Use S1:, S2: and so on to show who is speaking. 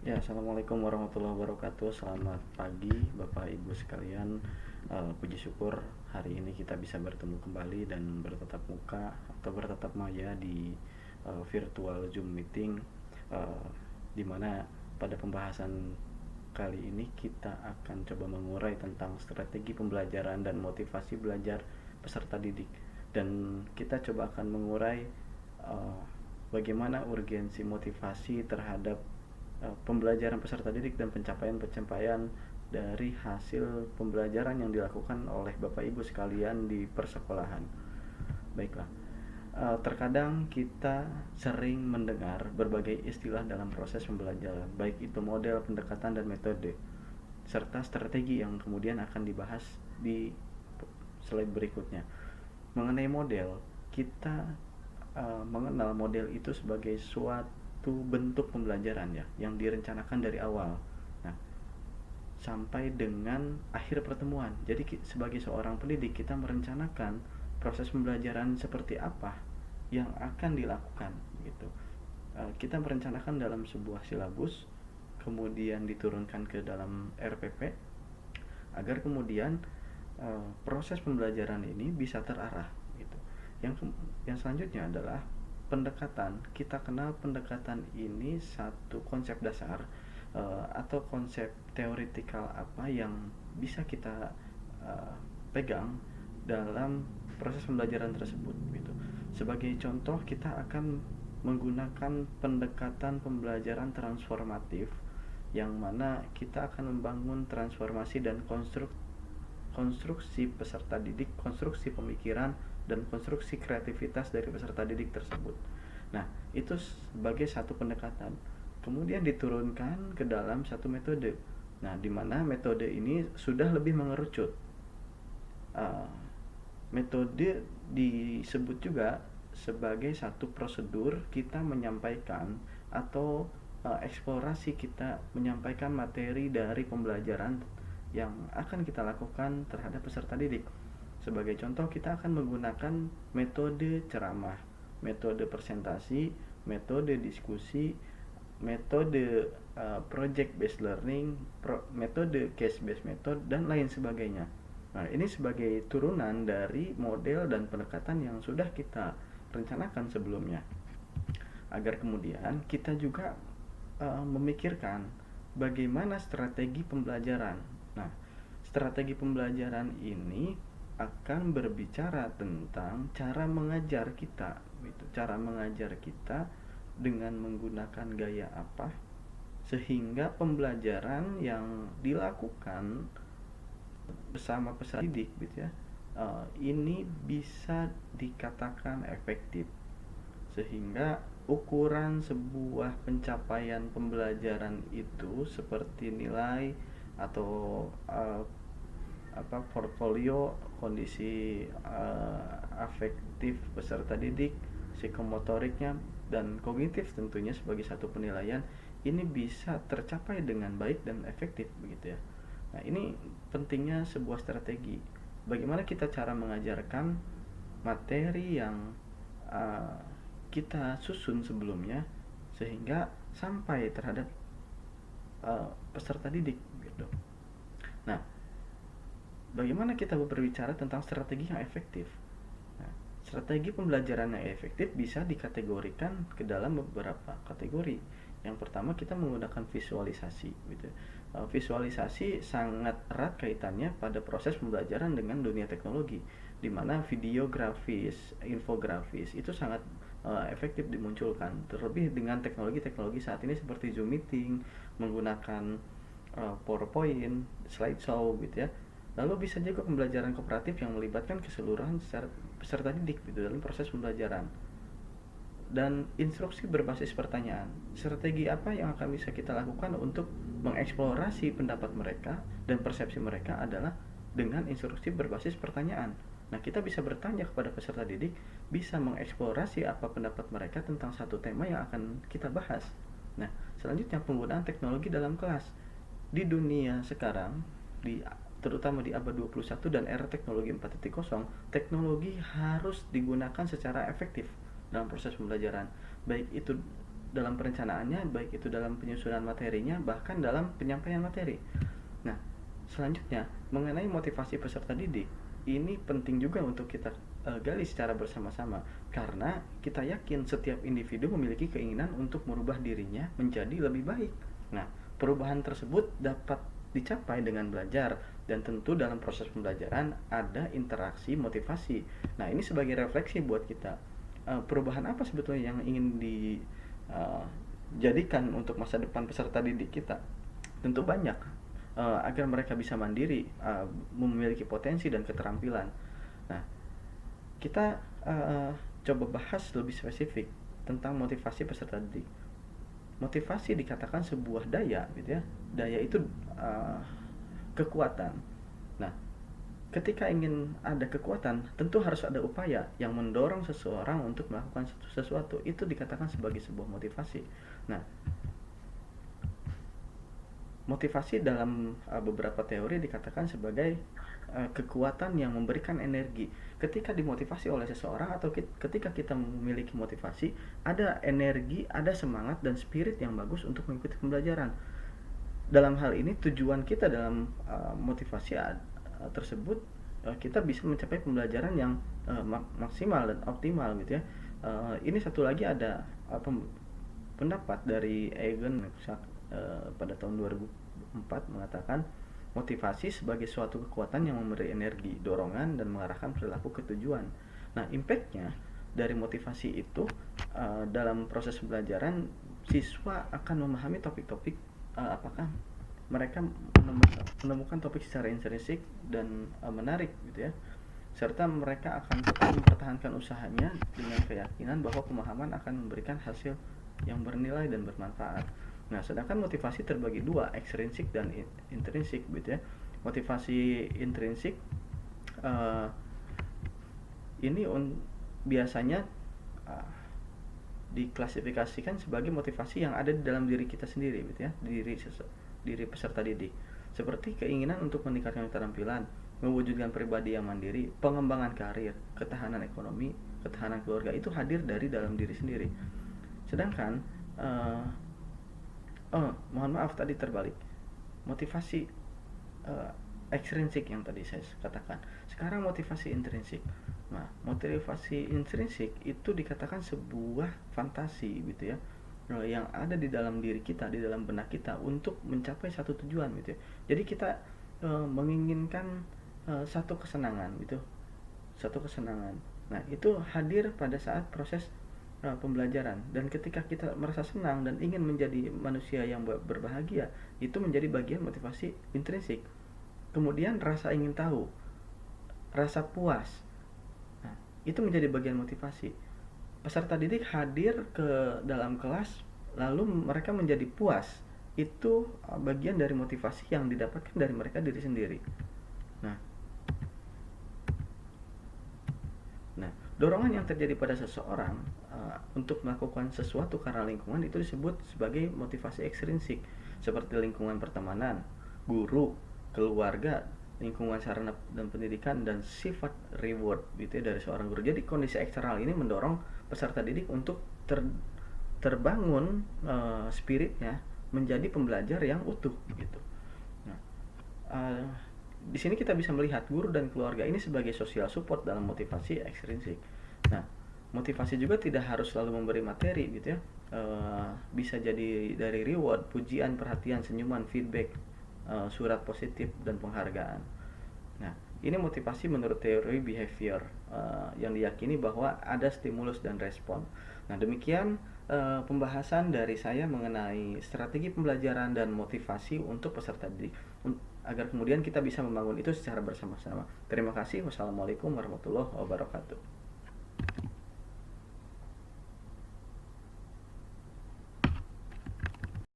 S1: Ya, assalamualaikum warahmatullahi wabarakatuh. Selamat pagi, Bapak Ibu sekalian. Puji syukur hari ini kita bisa bertemu kembali dan bertatap muka atau bertatap maya di virtual Zoom meeting, uh, di mana pada pembahasan kali ini kita akan coba mengurai tentang strategi pembelajaran dan motivasi belajar peserta didik, dan kita coba akan mengurai uh, bagaimana urgensi motivasi terhadap pembelajaran peserta didik dan pencapaian-pencapaian dari hasil pembelajaran yang dilakukan oleh Bapak Ibu sekalian di persekolahan. Baiklah, terkadang kita sering mendengar berbagai istilah dalam proses pembelajaran, baik itu model, pendekatan, dan metode, serta strategi yang kemudian akan dibahas di slide berikutnya. Mengenai model, kita mengenal model itu sebagai suatu bentuk pembelajaran ya yang direncanakan dari awal. Nah, sampai dengan akhir pertemuan. Jadi sebagai seorang pendidik kita merencanakan proses pembelajaran seperti apa yang akan dilakukan gitu. Kita merencanakan dalam sebuah silabus, kemudian diturunkan ke dalam RPP agar kemudian proses pembelajaran ini bisa terarah gitu. Yang selanjutnya adalah pendekatan. Kita kenal pendekatan ini satu konsep dasar atau konsep teoritikal apa yang bisa kita uh, pegang dalam proses pembelajaran tersebut gitu. Sebagai contoh, kita akan menggunakan pendekatan pembelajaran transformatif, yang mana kita akan membangun transformasi dan konstruksi peserta didik, konstruksi pemikiran, dan konstruksi kreativitas dari peserta didik tersebut. Nah, itu sebagai satu pendekatan. Kemudian diturunkan ke dalam satu metode. Nah, di mana metode ini sudah lebih mengerucut. Uh, Metode disebut juga sebagai satu prosedur kita menyampaikan atau eksplorasi kita menyampaikan materi dari pembelajaran yang akan kita lakukan terhadap peserta didik. Sebagai contoh, kita akan menggunakan metode ceramah, metode presentasi, metode diskusi, metode project based learning, metode case based method, dan lain sebagainya. Nah, ini sebagai turunan dari model dan pendekatan yang sudah kita rencanakan sebelumnya, agar kemudian kita juga memikirkan bagaimana strategi pembelajaran. Nah, strategi pembelajaran ini akan berbicara tentang cara mengajar kita, gitu. Cara mengajar kita dengan menggunakan gaya apa sehingga pembelajaran yang dilakukan bersama peserta didik gitu ya, ini bisa dikatakan efektif, sehingga ukuran sebuah pencapaian pembelajaran itu seperti nilai atau portfolio, kondisi afektif peserta didik, psikomotoriknya, dan kognitif tentunya sebagai satu penilaian, ini bisa tercapai dengan baik dan efektif begitu ya. Nah, ini pentingnya sebuah strategi. Bagaimana kita cara mengajarkan materi yang uh, kita susun sebelumnya sehingga sampai terhadap peserta didik gitu. Nah, bagaimana kita berbicara tentang strategi yang efektif? Nah, strategi pembelajaran yang efektif bisa dikategorikan ke dalam beberapa kategori. Yang pertama, kita menggunakan visualisasi gitu. Visualisasi sangat erat kaitannya pada proses pembelajaran dengan dunia teknologi, di mana video grafis, infografis itu sangat efektif dimunculkan. Terlebih dengan teknologi-teknologi saat ini seperti Zoom meeting, menggunakan PowerPoint, slideshow gitu ya. Lalu bisa juga pembelajaran kooperatif yang melibatkan keseluruhan peserta didik gitu dalam proses pembelajaran. Dan instruksi berbasis pertanyaan. Strategi apa yang akan bisa kita lakukan untuk mengeksplorasi pendapat mereka dan persepsi mereka adalah dengan instruksi berbasis pertanyaan. Nah, kita bisa bertanya kepada peserta didik, bisa mengeksplorasi apa pendapat mereka tentang satu tema yang akan kita bahas. Nah, selanjutnya penggunaan teknologi dalam kelas. Di dunia sekarang, terutama di abad 21 dan era teknologi 4.0, teknologi harus digunakan secara efektif dalam proses pembelajaran. Baik itu dalam perencanaannya, baik itu dalam penyusunan materinya, bahkan dalam penyampaian materi. Nah, selanjutnya mengenai motivasi peserta didik, ini penting juga untuk kita gali secara bersama-sama, karena kita yakin setiap individu memiliki keinginan untuk merubah dirinya menjadi lebih baik. Nah, perubahan tersebut dapat dicapai dengan belajar, dan tentu dalam proses pembelajaran ada interaksi motivasi. Nah, ini sebagai refleksi buat kita, perubahan apa sebetulnya yang ingin dijadikan untuk masa depan peserta didik kita. Tentu banyak, agar mereka bisa mandiri, memiliki potensi dan keterampilan. Nah, kita coba bahas lebih spesifik tentang motivasi peserta didik. Motivasi dikatakan sebuah daya, gitu ya. Daya itu kekuatan. Nah, ketika ingin ada kekuatan, tentu harus ada upaya yang mendorong seseorang untuk melakukan sesuatu. Itu dikatakan sebagai sebuah motivasi. Nah, motivasi dalam beberapa teori dikatakan sebagai kekuatan yang memberikan energi. Ketika dimotivasi oleh seseorang atau ketika kita memiliki motivasi, ada energi, ada semangat dan spirit yang bagus untuk mengikuti pembelajaran. Dalam hal ini tujuan kita dalam motivasi tersebut, kita bisa mencapai pembelajaran yang maksimal dan optimal, gitu ya. Ini satu lagi ada pendapat dari Egan pada tahun 2004 mengatakan motivasi sebagai suatu kekuatan yang memberi energi, dorongan, dan mengarahkan perilaku ke tujuan. Nah, impact-nya dari motivasi itu dalam proses pembelajaran, siswa akan memahami topik-topik, apakah mereka menemukan topik secara intrinsik dan menarik, gitu ya, serta mereka akan tetap mempertahankan usahanya dengan keyakinan bahwa pemahaman akan memberikan hasil yang bernilai dan bermanfaat. Nah, sedangkan motivasi terbagi dua, ekstrinsik dan intrinsik, gitu ya. Motivasi intrinsik ini biasanya diklasifikasikan sebagai motivasi yang ada di dalam diri kita sendiri, gitu ya, diri peserta didik, seperti keinginan untuk meningkatkan keterampilan, mewujudkan pribadi yang mandiri, pengembangan karir, ketahanan ekonomi, ketahanan keluarga, itu hadir dari dalam diri sendiri. Sedangkan mohon maaf, tadi terbalik. Motivasi ekstrinsik yang tadi saya katakan. Sekarang motivasi intrinsik. Nah, motivasi intrinsik itu dikatakan sebuah fantasi, gitu ya, yang ada di dalam diri kita, di dalam benak kita untuk mencapai satu tujuan, gitu ya. Jadi kita menginginkan satu kesenangan, gitu. Satu kesenangan. Nah, itu hadir pada saat proses pembelajaran, dan ketika kita merasa senang dan ingin menjadi manusia yang berbahagia, itu menjadi bagian motivasi intrinsik. Kemudian rasa ingin tahu, rasa puas, nah, itu menjadi bagian motivasi. Peserta didik hadir ke dalam kelas lalu mereka menjadi puas, itu bagian dari motivasi yang didapatkan dari mereka diri sendiri. Nah, dorongan yang terjadi pada seseorang untuk melakukan sesuatu karena lingkungan itu disebut sebagai motivasi ekstrinsik, seperti lingkungan pertemanan, guru, keluarga, lingkungan sarana dan pendidikan, dan sifat reward, gitu ya, dari seorang guru. Jadi kondisi eksternal ini mendorong peserta didik untuk terbangun spiritnya menjadi pembelajar yang utuh, gitu. Nah, di sini kita bisa melihat guru dan keluarga ini sebagai social support dalam motivasi ekstrinsik. Nah, motivasi juga tidak harus selalu memberi materi, gitu ya. Bisa jadi dari reward, pujian, perhatian, senyuman, feedback, surat positif, dan penghargaan. Nah, ini motivasi menurut teori behavior, yang diyakini bahwa ada stimulus dan respon. Nah, demikian pembahasan dari saya mengenai strategi pembelajaran dan motivasi untuk peserta didik, agar kemudian kita bisa membangun itu secara bersama-sama. Terima kasih. Wassalamualaikum warahmatullahi wabarakatuh.